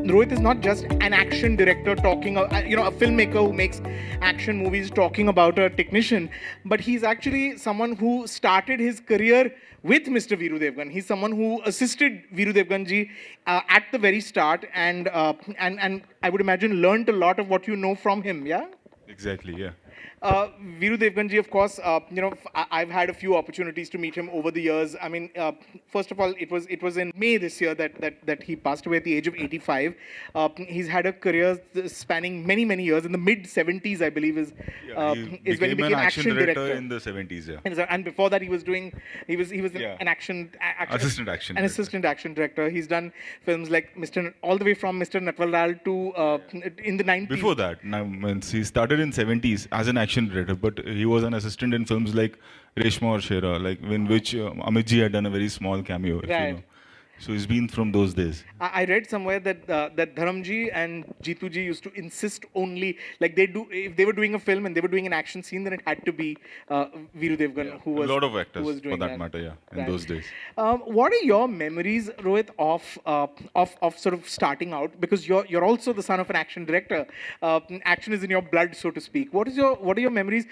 Rohit is not just an action director talking, a filmmaker who makes action movies talking about a technician, but he's actually someone who started his career with Mr. Viru Devgan. He's someone who assisted Viru Devgan ji at the very start, and I would imagine learned a lot of what you know from him. Yeah. Exactly, yeah. Viru Devganji, of course, I've had a few opportunities to meet him over the years. I mean, first of all, it was in May this year that he passed away at the age of 85. He's had a career spanning many years. In the mid 70s, I believe, He is when he became became an action director director. in the 70s, yeah. And before that, he was Yeah. an Assistant action director. assistant action director. He's done films like all the way from Mr. Natwalal to in the 90s. Before that, now, means he started in 70s as an action director, but he was an assistant in films like Reshma or Shera, like in which Amit ji had done a very small cameo, if you Right. know. So he's been from those days. I read somewhere that Dharamji and Jeetuji used to insist only, like they do, if they were doing a film and they were doing an action scene, then it had to be Viru Devgan who was a lot of who actors, was doing for that matter, yeah, in Right. those days. What are your memories, Rohit, of sort of starting out? Because you're also the son of an action director. Action is in your blood, so to speak. What are your memories?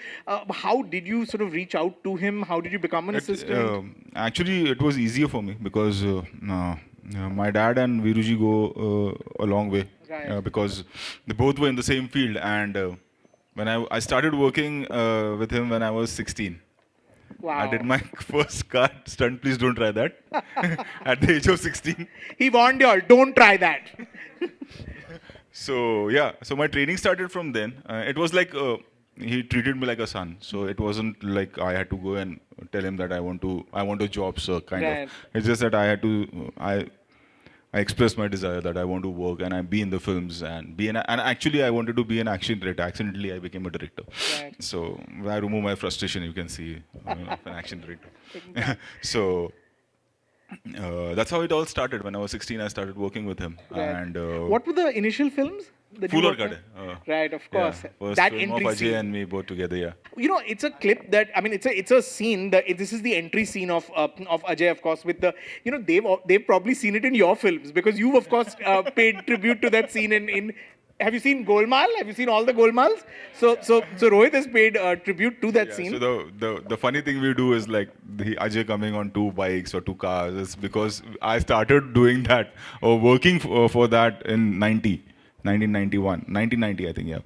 How did you sort of reach out to him? How did you become an assistant? Actually, it was easier for me because my dad and Viruji go a long way Right. because they both were in the same field. And when I started working with him when I was 16. Wow. I did my first car stunt. Please don't try that. At the age of 16. He warned you all, don't try that. So yeah, so my training started from then. It was like he treated me like a son. So it wasn't like I had to go and tell him that I want a job, sir, kind Right. of. It's just that I had to, I expressed my desire that I want to work and I be in the films and and actually I wanted to be an action director. Accidentally, I became a director. Right. So I remove my frustration, you can see, of an action director. So that's how it all started. When I was 16, I started working with him. Right. And what were the initial films? that you Phool Aur worked on? Kade. Right, of course. Yeah, first That film of entry Ajay scene. and me both together, yeah. You know, it's a clip that I mean, it's a scene that this is the entry scene of Ajay, of course. With the they've probably seen it in your films because you've of course paid tribute to that scene in. Have you seen Golmaal? Have you seen all the Golmaals? So Rohit has paid tribute to that Yeah, scene. so the funny thing we do is like the Ajay coming on 2 bikes or 2 cars. It's because I started doing that or working for that in 1990, I think, yeah.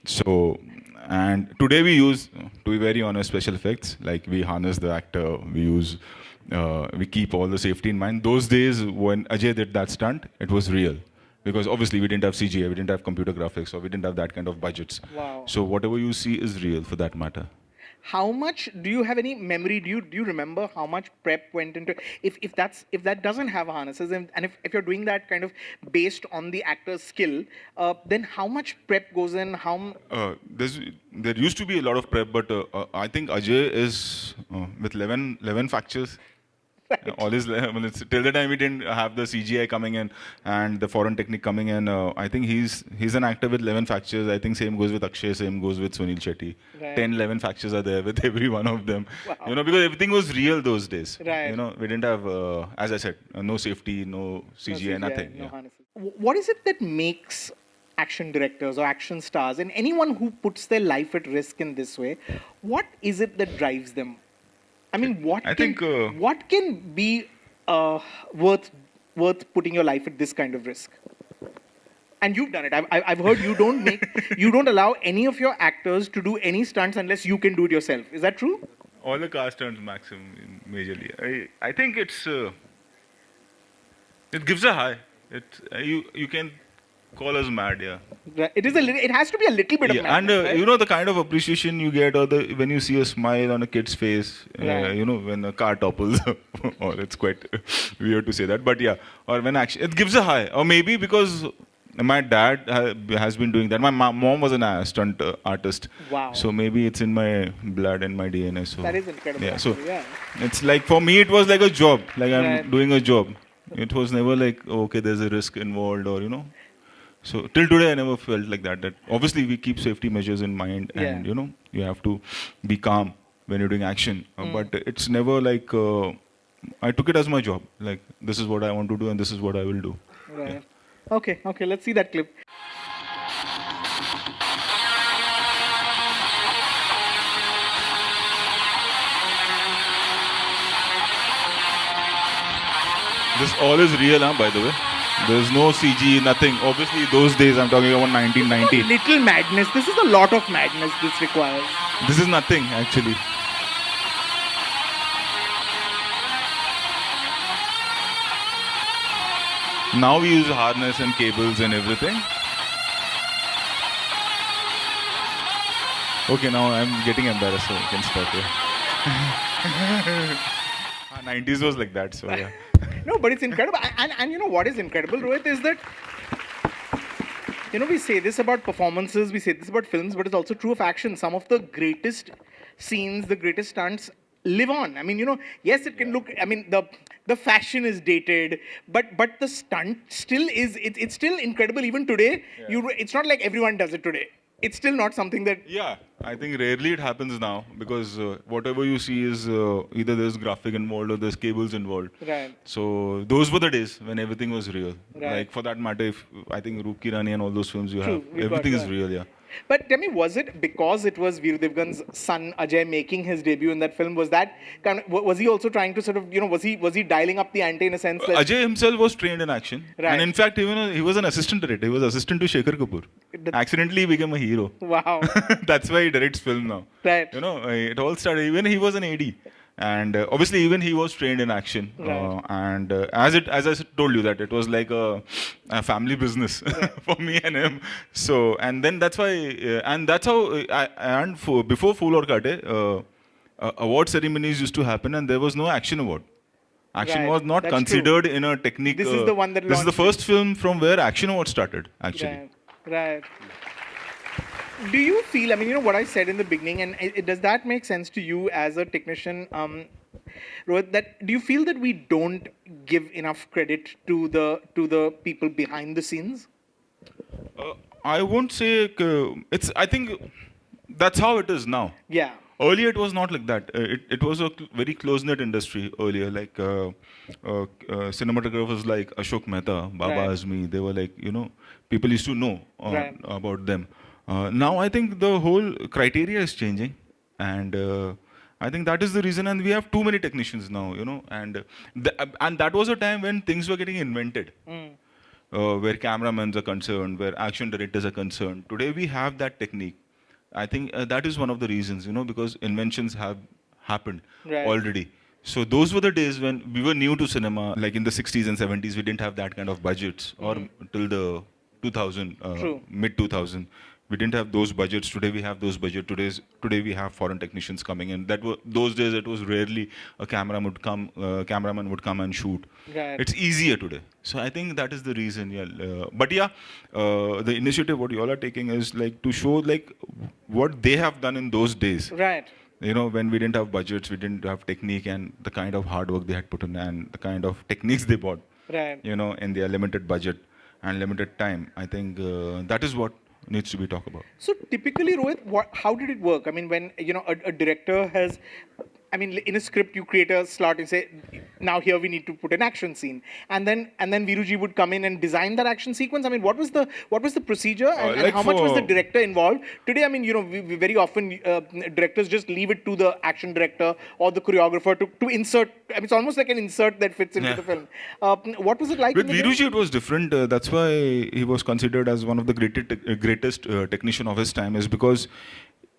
So, and today we use, to be very honest, special effects. Like we harness the actor, we keep all the safety in mind. Those days when Ajay did that stunt, it was real. Because obviously we didn't have CGI, we didn't have computer graphics, or we didn't have that kind of budgets. Wow. So whatever you see is real for that matter. How much do you have any memory? Do you remember how much prep went into if that doesn't have harnesses and if you're doing that kind of based on the actor's skill, then how much prep goes in? There used to be a lot of prep, but I think Ajay is with 11 fractures. All his, till the time we didn't have the CGI coming in and the foreign technique coming in. I think he's an actor with 11 fractures. I think same goes with Akshay, same goes with Sunil Shetty. Right. 10, 11 fractures are there with every one of them. Wow. Because everything was real those days. Right. We didn't have, as I said, no safety, no CGI, nothing. No Yeah. harnesses. What is it that makes action directors or action stars and anyone who puts their life at risk in this way? What is it that drives them? I mean, what can be worth putting your life at this kind of risk? And you've done it. I've heard you don't allow any of your actors to do any stunts unless you can do it yourself. Is that true? All the cast turns maximum majorly. I think it gives a high. You can call us mad, yeah. Right. It has to be a little bit of Yeah, and madness, right? the kind of appreciation you get, or when you see a smile on a kid's face, Right. when a car topples, or it's quite weird to say that, but yeah, or when action, it gives a high, or maybe because my dad has been doing that. My mom was an stunt artist, Wow. so maybe it's in my blood and my DNA. So That is incredible. Yeah, so actually, yeah. it's like for me, it was like a job, like I'm Right. doing a job. It was never like okay, there's a risk involved, or. So till today, I never felt like that. That obviously we keep safety measures in mind, and Yeah. you have to be calm when you're doing action. But it's never like I took it as my job. Like this is what I want to do, and this is what I will do. Right. Okay, let's see that clip. This all is real, huh, by the way. There's no CG, nothing. Obviously, those days, I'm talking about 1990. Little madness. This is a lot of madness this requires. This is nothing, actually. Now we use harness and cables and everything. Okay, now I'm getting embarrassed, so we can stop here. 90s was like that, so yeah. No, but it's incredible. And you know what is incredible, Rohit, is that, you know, we say this about performances, we say this about films, but it's also true of action. Some of the greatest scenes, the greatest stunts live on. I mean, you know, yes, it can look, I mean, the fashion is dated, but the stunt still is, it's still incredible even today. Yeah. It's not like everyone does it today. It's still not something that... Yeah, I think rarely it happens now because whatever you see is either there's graphic involved or there's cables involved. Right. So those were the days when everything was real. Right. Like for that matter, if I think Roop Ki Rani and all those films you True, have, we've got everything is that. real, yeah. But tell me, was it because it was Veer Devgan's son Ajay making his debut in that film? Was that kind of, was he also trying to sort of, you know, was he dialing up the ante in a sense that... Ajay himself was trained in action. Right. And in fact, even he was an assistant director. He was assistant to Shekhar Kapoor. Accidentally became a hero. Wow. That's why he directs film now. Right. You know, it all started, even he was an AD. And obviously, even he was trained in action. Right. And as I told you, that it was like a family business for me and him. So, and then that's why, and that's how, before Fool or Kate, award ceremonies used to happen, and there was no action award. Action Right. was not That's considered in a technique. This is the one that This is the launched it. first film from where action award started, actually. Right. Do you feel, I mean, you know what I said in the beginning, and does that make sense to you as a technician, Rohit, that do you feel that we don't give enough credit to the people behind the scenes? I won't say it's. I think that's how it is now. Yeah. Earlier, it was not like that. It was a very close-knit industry earlier. Like cinematographers like Ashok Mehta, Baba Right. Azmi, they were like, you know, people used to know Right. about them. Now I think the whole criteria is changing, and I think that is the reason. And we have too many technicians now, you know, and that was a time when things were getting invented. Where cameramen are concerned, where action directors are concerned. Today we have that technique. I think that is one of the reasons, you know, because inventions have happened Right. already. So those were the days when we were new to cinema, like in the 60s and 70s, we didn't have that kind of budgets, or till the 2000, True. mid 2000. We didn't have those budgets. Today we have those budgets. Today we have foreign technicians coming in. Those days it was rarely a cameraman would come and shoot. Right. It's easier today. So I think that is the reason. Yeah. But yeah, the initiative what you all are taking is like to show like what they have done in those days. Right. You know, when we didn't have budgets, we didn't have technique, and the kind of hard work they had put in, and the kind of techniques they bought. Right. You know, in their limited budget and limited time. I think that is what needs to be talked about. So typically, Rohit, how did it work? I mean, when you know a director has, I mean, in a script you create a slot and say, now here we need to put an action scene, and then Viruji would come in and design that action sequence. I mean, what was the procedure, and like how much was the for- director involved? Today, I mean, you know, we very often directors just leave it to the action director or the choreographer to insert. I mean, it's almost like an insert that fits into Yeah. the film. What was it like? With in the day? Viruji, it was different. That's why he was considered as one of the greatest technician of his time, is because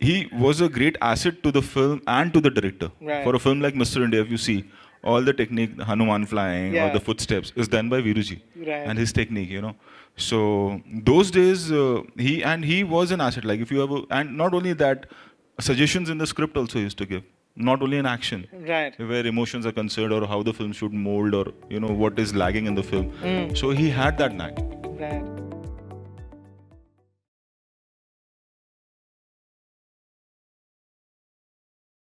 he was a great asset to the film and to the director. Right. For a film like Mr. India, if you see, all the technique, the Hanuman flying Yeah. or the footsteps, is done by Viruji. Right. And his technique, you know. So those days, he was an asset. Like if you have, and not only that, suggestions in the script also he used to give. Not only in action, Right. where emotions are concerned, or how the film should mold, or you know what is lagging in the film. So he had that knack. Right.